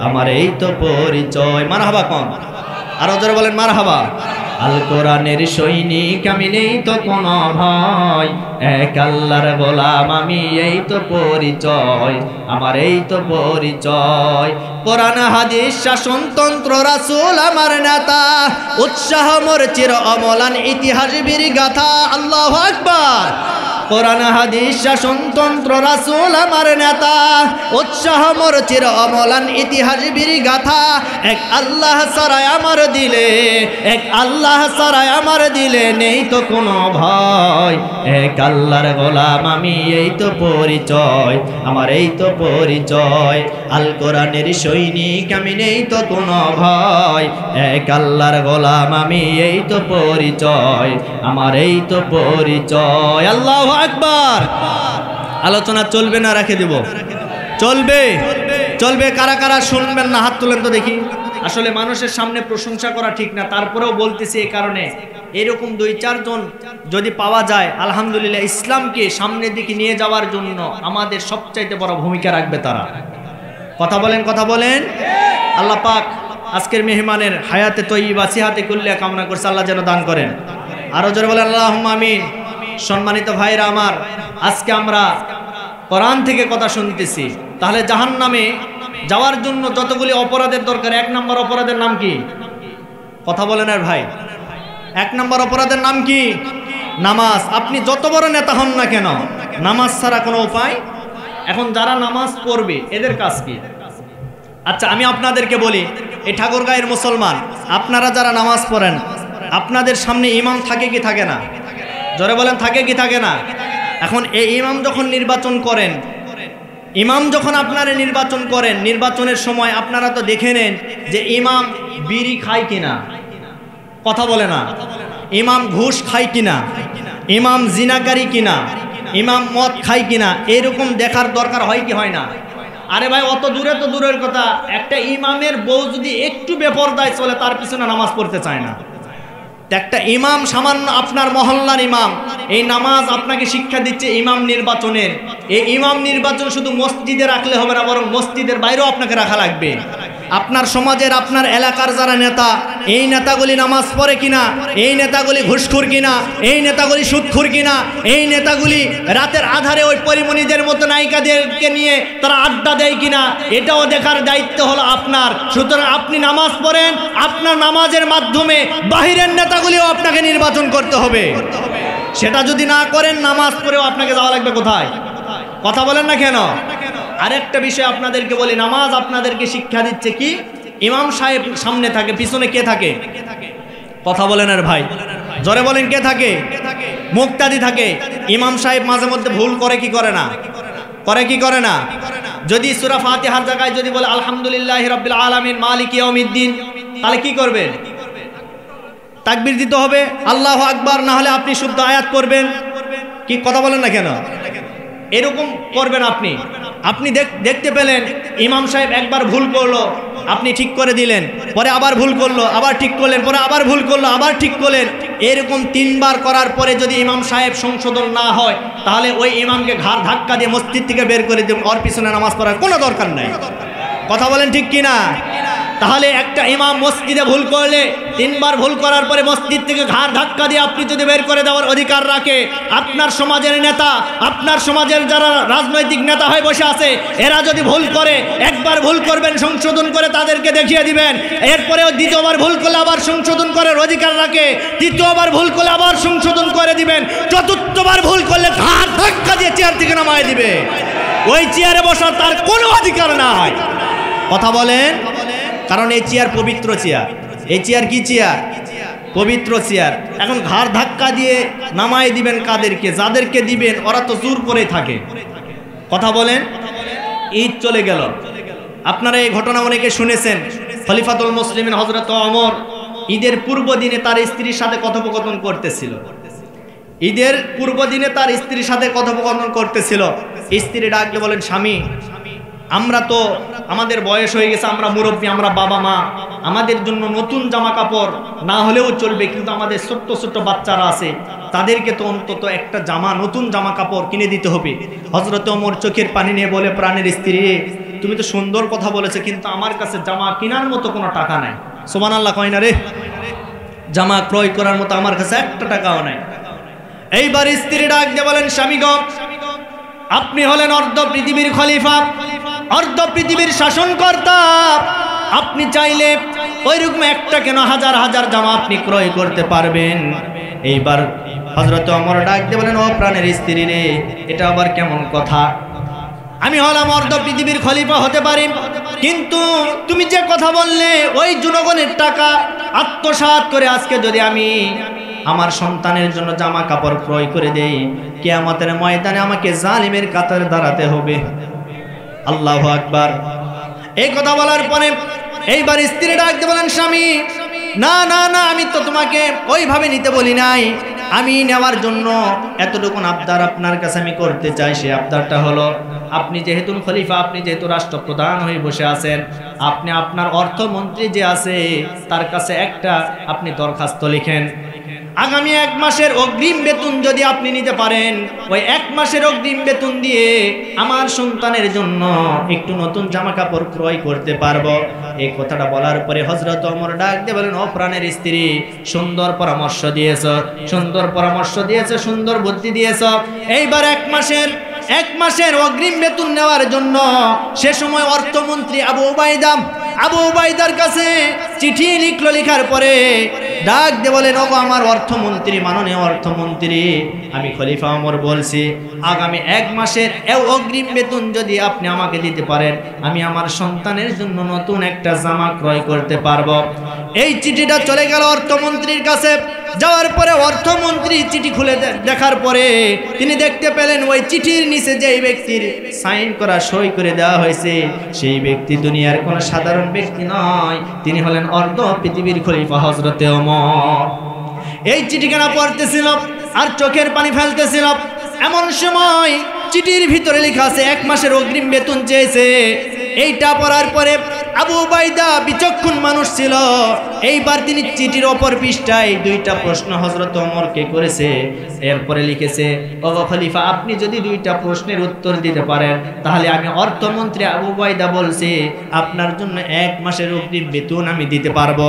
আমার, এই তো পরিচয়। মারহাবা কোন? আরো জোরে বলেন মারহাবা। আল কোরআনের সৈনিক আমি, নেই তো কোনো ভয়, এক আল্লাহর গোলাম আমি, এই তো পরিচয় আমার, এই তো পরিচয়। কোরআন হাদিস শাসনতন্ত্র রাসূল আমার নেতা, উৎসাহ মোর চির অমলান ইতিহাস বীর গাথা। আল্লাহু আকবার। কোরআন হাদিস শাসনতন্ত্র রাসূল আমার নেতা, উৎসাহ মোর চির অমলান ইতিহাস বীর গাথা। এক আল্লাহ ছাড়াই আমার দিলে, এক আল্লাহ ছাড়াই আমার দিলে নেই তো কোনো ভয়, এক আল্লাহর গোলাম আমি, এই তো পরিচয় আমার, এই তো পরিচয়। আল কোরআনের সৈনিক আমি, নেই তো কোনো ভয়, এক আল্লাহর গোলাম আমি, এই তো পরিচয় আমার, এই তো পরিচয়। আল্লাহু আকবার। আলোচনা চলবে না রেখে দেব? চলবে, চলবে। কারা কারা শুনবেন না হাত তুলেন তো দেখি। আসলে মানুষের সামনে প্রশংসা করা ঠিক না, তারপরেও বলতেছি এই কারণে, এরকম 2-4 জন যদি পাওয়া যায় আলহামদুলিল্লাহ, ইসলামকে সামনের দিকে নিয়ে যাওয়ার জন্য আমাদের সবচাইতে বড় ভূমিকা রাখবে তারা। কথা বলেন, কথা বলেন। আল্লাহ পাক আজকের মেহমানের হায়াতে তয়্যিবা সিহাতে কুল্লিয়া কামনা করছে, আল্লাহ যেন দান করেন। আরো জোরে বলেন আল্লাহুম্মা আমিন। সম্মানিত ভাইরা আমার, আজকে আমরা কোরআন থেকে কথা শুনতেছি। তাহলে জাহান্নামে যাওয়ার জন্য যতগুলি অপরাধের দরকার, 1 নম্বর অপরাধের নাম কি? কথা বলেন আর ভাই, 1 নম্বর অপরাধের নাম কি? নামাজ। আপনি যত বড় নেতা হন না কেন, নামাজ ছাড়া কোনো উপায়। এখন যারা নামাজ পড়বে এদের কাজ কি? আচ্ছা আমি আপনাদেরকে বলি, এই ঠাকুরগাঁয়ের মুসলমান আপনারা যারা নামাজ পড়েন, আপনাদের সামনে ইমাম থাকে কি থাকে না? জোরে বলেন, থাকে কি থাকে না? এখন এই ইমাম যখন নির্বাচন করেন, ইমাম যখন আপনারা নির্বাচন করেন, নির্বাচনের সময় আপনারা তো দেখে নেন যে ইমাম বিড়ি খায় কিনা। কথা বলে না। ইমাম ঘুষ খায় কিনা, ইমাম জিনাকারী কিনা, ইমাম মদ খায় কিনা, এরকম দেখার দরকার হয় কি হয় না? আরে ভাই, অত দূরে তো দূরের কথা, একটা ইমামের বউ যদি একটু বেপরদায় চলে তার পিছনে নামাজ পড়তে চায় না। একটা ইমাম, সামান্য আপনার মহল্লার ইমাম, এই নামাজ আপনাকে শিক্ষা দিচ্ছে ইমাম নির্বাচনের। এই ইমাম নির্বাচন শুধু মসজিদে রাখলে হবে না, বরং মসজিদের বাইরেও আপনাকে রাখা লাগবে। আপনার সমাজের আপনার এলাকার যারা নেতা, এই নেতাগুলি নামাজ পড়ে কিনা, এই নেতাগুলি ঘুষখোর কিনা, এই নেতাগুলি সুদখোর কিনা, এই নেতাগুলি রাতের আধারে ওই পরিমণিদের মতো নায়িকাদেরকে নিয়ে তারা আড্ডা দেয় কিনা, এটাও দেখার দায়িত্ব হলো আপনার। সুতরাং আপনি নামাজ পড়েন, আপনার নামাজের মাধ্যমে বাহিরের নেতাগুলিও আপনাকে নির্বাচন করতে হবে। সেটা যদি না করেন, নামাজ পড়েও আপনাকে যাওয়া লাগবে কোথায়? কথা বলেন না কেন? আরেকটা বিষয় আপনাদেরকে বলি, নামাজ আপনাদেরকে শিক্ষা দিচ্ছে কি? ইমাম সাহেব সামনে থাকে, পিছনে কে থাকে? কথা বলেন আর ভাই, জোরে বলেন, কে থাকে? মুক্তাদি থাকে। ইমাম সাহেব মাঝে মধ্যে ভুল করে কি করে না? করে কি করে না? যদি সূরা ফাতিহার জায়গায় যদি বলে আলহামদুলিল্লাহি রাব্বিল আলামিন মালিকি ইয়াউমিদ্দিন, তাহলে কি করবেন? তাকবীর দিতে হবে, আল্লাহু আকবার, না হলে আপনি শুদ্ধ আয়াত পড়বেন। কি কথা বলেন না কেন? এরকম করবেন আপনি। আপনি দেখতে পেলেন ইমাম সাহেব একবার ভুল করলো, আপনি ঠিক করে দিলেন, পরে আবার ভুল করলো, আবার ঠিক করলেন, পরে আবার ভুল করলো, আবার ঠিক করলেন। এরকম 3 বার করার পরে যদি ইমাম সাহেব সংশোধন না হয়, তাহলে ওই ইমামকে ঘাড় ধাক্কা দিয়ে মসজিদ থেকে বের করে দেবেন, ওর পিছনে নামাজ পড়ার কোনো দরকার নাই। কথা বলেন ঠিক কিনা? তাহলে একটা ইমাম মসজিদে ভুল করলে 3 বার ভুল করার পরে মসজিদ থেকে ঘাড় ধাক্কা দিয়ে আপনি যদি বের করে দেওয়ার অধিকার রাখে, আপনার সমাজের নেতা, আপনার সমাজের যারা রাজনৈতিক নেতা হয়ে বসে আছে, এরা যদি ভুল করে, একবার ভুল করবেন, সংশোধন করে তাদেরকে দেখিয়ে দিবেন, এরপরেও দ্বিতীয়বার ভুল করলে আবার সংশোধন করার অধিকার রাখে, তৃতীয়বার ভুল করলে আবার সংশোধন করে দিবেন, চতুর্থবার ভুল করলে ঘাড় ধাক্কা দিয়ে চেয়ার থেকে নামায় দিবে। ওই চেয়ারে বসার তার কোনো অধিকার নাই। কথা বলেন? কারণ এই চেয়ার পবিত্র চেয়ার। এই চেয়ার কি চেয়ার? পবিত্র চেয়ার। এখন ঘাড় ধাক্কা দিয়ে নামায় দিবেন কাদেরকে? যাদেরকে দিবেন ওরা তো জোর করে থাকে। কথা বলেন? ঈদ চলে গেল, আপনারা এই ঘটনা অনেকে শুনেছেন। খলিফাতুল মুসলিমিন হযরত ওমর ঈদের পূর্ব দিনে তার স্ত্রীর সাথে কথোপকথন করতেছিল। ঈদের পূর্ব দিনে তার স্ত্রীর সাথে কথোপকথন করতেছিল। স্ত্রী ডাকলে বলেন, স্বামী, আমরা তো আমাদের বয়স হয়ে গেছে, আমরা মুরব্বী, আমরা বাবা মা, আমাদের জন্য নতুন জামা কাপড় না হলেও চলবে, কিন্তু আমাদের ছোট্ট ছোট্ট বাচ্চারা আছে, তাদেরকে তো অন্তত একটা নতুন জামা কাপড় কিনে দিতে হবে। হযরত ওমর চোখের পানি নিয়ে বলে, প্রাণের স্ত্রী, তুমি তো সুন্দর কথা বলেছো, কিন্তু আমার কাছে জামা কেনার মতো কোনো টাকা নাই। সুবহানাল্লাহ কয় না রে? জামা ক্রয় করার মতো আমার কাছে 1 টাকাও নাই। এইবার স্ত্রী ডাক দিয়ে বলেন, স্বামী গো, আপনি হলেন অর্ধ পৃথিবীর খলিফা, অর্ধ পৃথিবীর শাসনকর্তা। আপনি চাইলে ওইরকম একটা কেন, হাজার হাজার জামা আপনি ক্রয় করতে পারবেন। এইবার হযরত ওমর ডাক দিয়ে বলেন, ও প্রাণের স্ত্রী রে, এটা আবার কেমন কথা? আমি হলাম অর্ধ পৃথিবীর খলিফা হতে পারি, কিন্তু তুমি যে কথা বললে ওই জনগণের টাকা আত্মসাৎ করে আজকে যদি আমি আমার সন্তানের জন্য জামা কাপড় ক্রয় করে দেই, কিয়ামতের ময়দানে আমাকে জালিমের কাতারে দাঁড়াতে হবে। আল্লাহু আকবার। এই কথা বলার পরে এইবার স্ত্রী ডাক দিয়ে বলেন, স্বামী, না না না, আমি তো তোমাকে ওইভাবে নিতে বলি নাই। আমি নেওয়ার জন্য এতটুকু আবদার আপনার কাছে আমি করতে চাই। সে আবদারটা হলো, আপনি যেহেতু খলিফা, আপনি যেহেতু রাষ্ট্রপ্রধান হয়ে বসে আছেন, আপনি আপনার অর্থমন্ত্রী যে আছে তার কাছে একটা আপনি দরখাস্ত লিখেন, আগামী 1 মাসের অগ্রিম বেতন যদি আপনি নিতে পারেন, ওই 1 মাসের অগ্রিম বেতন দিয়ে আমার সন্তানের জন্য একটু নতুন জামা কাপড় ক্রয় করতে পারবো। এই কথাটা বলার পরে হযরত ওমর ডাক দিয়ে বলেন, ও প্রাণের স্ত্রী, সুন্দর পরামর্শ দিয়েছ, সুন্দর পরামর্শ দিয়েছ, সুন্দর বুদ্ধি দিয়েছ। এইবার 1 মাসের অগ্রিম বেতন নেওয়ার জন্য সে সময় অর্থমন্ত্রী আবু উবাইদার কাছে চিঠি লিখলো। লিখার পরে ডাক দিয়ে বলেন, ওগো আমার অর্থমন্ত্রী, মাননীয় অর্থমন্ত্রী, আমি খলিফা ওমর বলছি, আগামী 1 মাসের অগ্রিম বেতন যদি আপনি আমাকে দিতে পারেন, আমি আমার সন্তানের জন্য নতুন একটা জামা ক্রয় করতে পারবো। এই চিঠিটা চলে গেল অর্থমন্ত্রীর কাছে। যাওয়ার পরে অর্থমন্ত্রী চিঠি খুলে দেখার পরে তিনি দেখতে পেলেন ওই চিঠির নিচে যে ব্যক্তির সাইন করা, সই করে দেওয়া হয়েছে, সেই ব্যক্তি দুনিয়ার কোনো সাধারণ ব্যক্তি নয়, তিনি হলেন অর্ধ পৃথিবীর খলিফা হযরতে ওমর। এই চিঠিখানা পড়তেছিল আর চোখের পানি ফেলতেছিল। এমন সময় চিঠির ভিতরে লেখা আছে 1 মাসের অগ্রিম বেতন চেয়েছে। এইটা পড়ার পরে আবু উবাইদা বিচক্ষণ মানুষ ছিল। এইবার তিনি চিঠির অপর পৃষ্ঠায় 2টা প্রশ্ন হযরত ওমরকে করেছে। এরপরে লিখেছে, ও খলিফা, আপনি যদি 2টা প্রশ্নের উত্তর দিতে পারেন তাহলে আমি অর্থমন্ত্রী আবু উবাইদা বলছি আপনার জন্য 1 মাসের অগ্রিম বেতন আমি দিতে পারবো।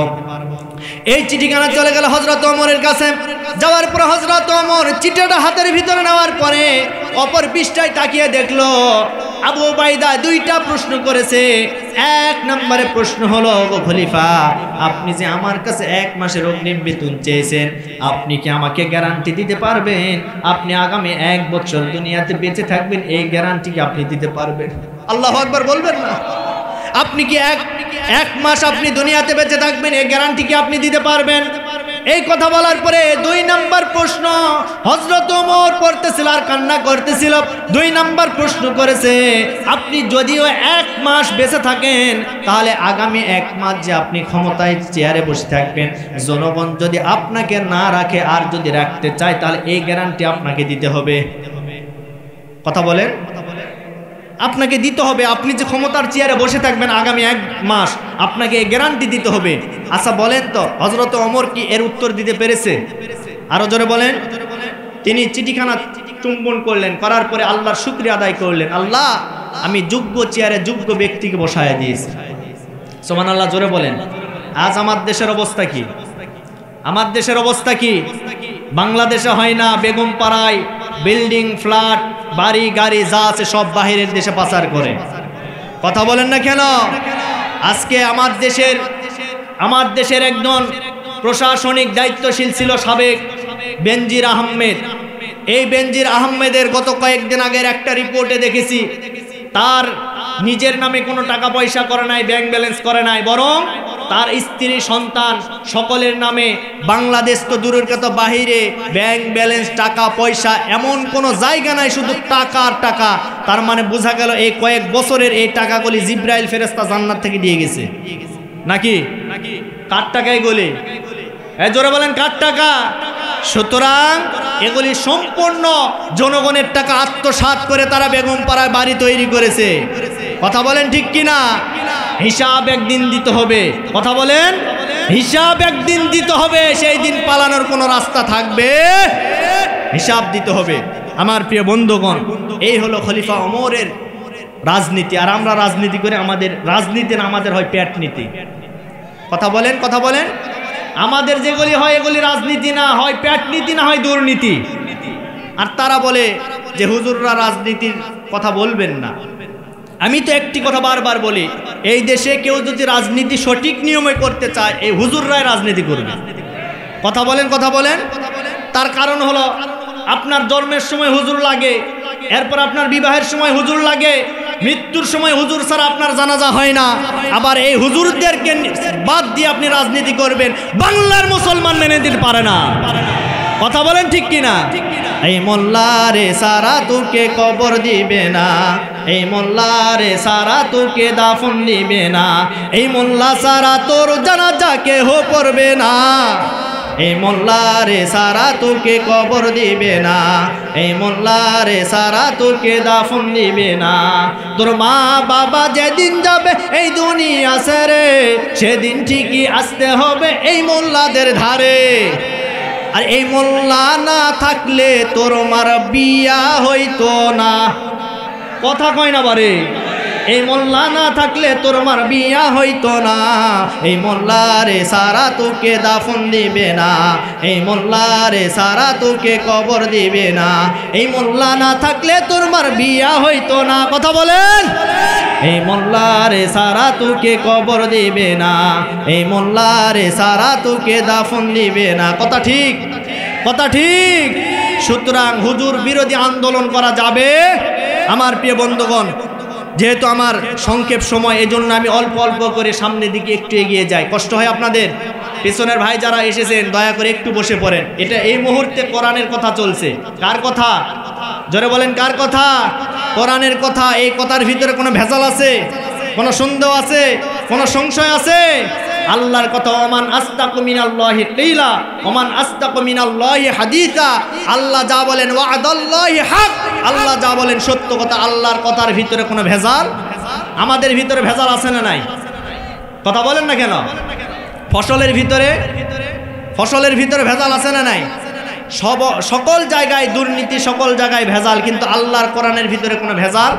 এই চিঠিখানা চলে গেল হযরত ওমরের কাছে। যাওয়ার পর হযরত ওমর চিঠিটা হাতের ভিতরে নেওয়ার পরে অপর পৃষ্ঠায় তাকিয়ে দেখলো আবু উবাইদা 2টা প্রশ্ন করেছে। 1 নম্বরে প্রশ্ন হলো, ও খলিফা, আপনি যে আমার কাছে 1 মাসের অগ্রিম বেতন চেয়েছেন, আপনি কি আমাকে গ্যারান্টি দিতে পারবেন আপনি আগামী 1 বছর দুনিয়াতে বেঁচে থাকবেন? এই গ্যারান্টি কি আপনি দিতে পারবেন? আল্লাহু আকবার বলবেন না? আপনি কি এক মাস আপনি দুনিয়াতে বেঁচে থাকবেন, এই গ্যারান্টি কি আপনি দিতে পারবেন? এই কথা বলার পরে 2 নম্বর প্রশ্ন হযরত ওমর পড়তেছিল আর কান্না করতেছিল। 2 নম্বর প্রশ্ন করেছে, আপনি যদিও 1 মাস বেঁচে থাকেন তাহলে আগামী 1 মাস যে আপনি ক্ষমতায় চেয়ারে বসে থাকবেন, জনগণ যদি আপনাকে না রাখে আর যদি রাখতে চায় তাহলে এই গ্যারান্টি আপনাকে দিতে হবে। কথা বলেন, আপনাকে দিতে হবে। আপনি যে ক্ষমতার চেয়ারে বসে থাকবেন আগামী 1 মাস, আপনাকে এই গ্যারান্টি দিতে হবে। আচ্ছা বলেন তো হযরত ওমর কি এর উত্তর দিতে পেরেছে? আরো জোরে বলেন। তিনি চিঠিখানা চুম্বন করলেন, করার পরে আল্লাহর শুকরিয়া আদায় করলেন, আল্লাহ আমি যোগ্য চেয়ারে যোগ্য ব্যক্তিকে বসায় দিয়েছি। সুবহানাল্লাহ, জোরে বলেন। আজ আমার দেশের অবস্থা কি? আমার দেশের অবস্থা কি? বাংলাদেশে হয় না, বেগম পাড়ায় বিল্ডিং, ফ্ল্যাট, বাড়ি, গাড়ি যা আছে সব বাহিরের দেশে পাচার করে। কথা বলেন না কেন? আজকে আমার দেশের একজন প্রশাসনিক দায়িত্বশীল ছিল সাবেক, বেনজির আহমেদ। এই বেনজির আহমেদের গত কয়েকদিন আগের একটা রিপোর্টে দেখেছি তার নিজের নামে কোনো টাকা পয়সা করে নাই, ব্যাংক ব্যালেন্স করে নাই, বরং তার স্ত্রী, সন্তান সকলের নামে। বাংলাদেশ তো দূরের কথা, বাহিরে ব্যাংক ব্যালেন্স, টাকা পয়সা এমন কোনো জায়গা নাই, শুধু টাকা আর টাকা। তার মানে বোঝা গেল এই কয়েক বছরের এই টাকাগুলি জিব্রাইল ফেরেশতা জান্নাত থেকে দিয়ে গেছে নাকি? কার টাকা এগুলি? জোরে বলেন, কার টাকা? সুতরাং এগুলি সম্পূর্ণ জনগণের টাকা আত্মসাৎ করে তারা বেগম পাড়ায় বাড়ি তৈরি করেছে। কথা বলেন ঠিক কিনা? হিসাব একদিন দিতে হবে। কথা বলেন, হিসাব একদিন দিতে হবে। সেই দিন পালানোর কোনো রাস্তা থাকবে? হিসাব দিতে হবে। আমার প্রিয় বন্ধুগণ, এই হলো খলিফা ওমরের রাজনীতি। আর আমরা রাজনীতি করে, আমাদের রাজনীতি না, আমাদের হয় পেট নীতি। কথা বলেন, কথা বলেন। আমাদের যেগুলি হয় এগুলি রাজনীতি না, হয় পেট নীতি না হয় দুর্নীতি। আর তারা বলে যে হুজুররা রাজনীতির কথা বলবেন না। আমি তো একটি কথা বারবার বলি, এই দেশে কেউ যদি রাজনীতি সঠিক নিয়মে করতে চায় এই হুজুররাই রাজনীতি করবে। কথা বলেন, কথা বলেন। তার কারণ হলো আপনার জন্মের সময় হুজুর লাগে, এরপর আপনার বিবাহের সময় হুজুর লাগে, মৃত্যুর সময় হুজুর ছাড়া আপনার জানাজা হয় না। আবার এই হুজুরদেরকে বাদ দিয়ে আপনি রাজনীতি করবেন, বাংলার মুসলমান মেনে দিতে পারে না। কথা বলেন ঠিক কিনা? এই মোল্লারে সারা তোকে কবর দিবে না, এই মোল্লারে সারা তোকে দাফন দিবে না, এই মোল্লা সারা তোর জানাজা কেহ পড়বে না, এই মোল্লারে সারা তোকে কবর দিবে না, এই মোল্লারে সারা তোকে দাফন দিবে না। তোর মা বাবা যেদিন যাবে এই দুনিয়া ছেড়ে, সেদিন ঠিকই আসতে হবে এই মোল্লাদের ধারে। আর এই মোল্লা না থাকলে তোর মার বিয়া হইতো না। কথা কয় না বারে? এই মোল্লা না থাকলে তোর মার বিয়া হইতো না, এই মোল্লারে সারা তোকে দাফন দিবে না, এই মোল্লারে সারা তোকে কবর দিবে না, এই মোল্লা না থাকলে তোর মার বিয়া হইতো না। কথা বলেন, এই মোল্লারে সারা তোকে কবর দিবে না, এই মোল্লারে সারা তোকে দাফন দিবে না। কথা ঠিক, কথা ঠিক। সুতরাং হুজুর বিরোধী আন্দোলন করা যাবে। আমার প্রিয় বন্ধুগণ, যেহেতু আমার সংক্ষেপ সময়, এজন্য আমি অল্প অল্প করে সামনের দিকে একটু এগিয়ে যাই। কষ্ট হয় আপনাদের? পেছনের ভাই যারা এসেছেন দয়া করে একটু বসে পড়েন। এটা এই মুহূর্তে কোরআনের কথা চলছে। কার কথা? জোরে বলেন, কার কথা? কোরআনের কথা। এই কথার ভিতরে কোনো ভেজাল আছে? কোনো সন্দেহ আছে? কোনো সংশয় আছে? আল্লাহর কথা, ওমান আস্তাকু মিনাল্লাহি কিলা ওমান আস্তাকু মিনাল্লাহি হাদিসা। আল্লাহ যা বলেন ওয়াদাল্লাহি হক, আল্লাহ যা বলেন সত্য কথা। আল্লাহর কথার ভিতরে কোনো ভেজাল? আমাদের ভিতরে ভেজাল আছে না নাই? কথা বলেন না কেন? ফসলের ভিতরে ভেজাল আছে না নাই? সকল জায়গায় দুর্নীতি, সকল জায়গায় ভেজাল, কিন্তু আল্লাহর কোরআনের ভিতরে কোনো ভেজাল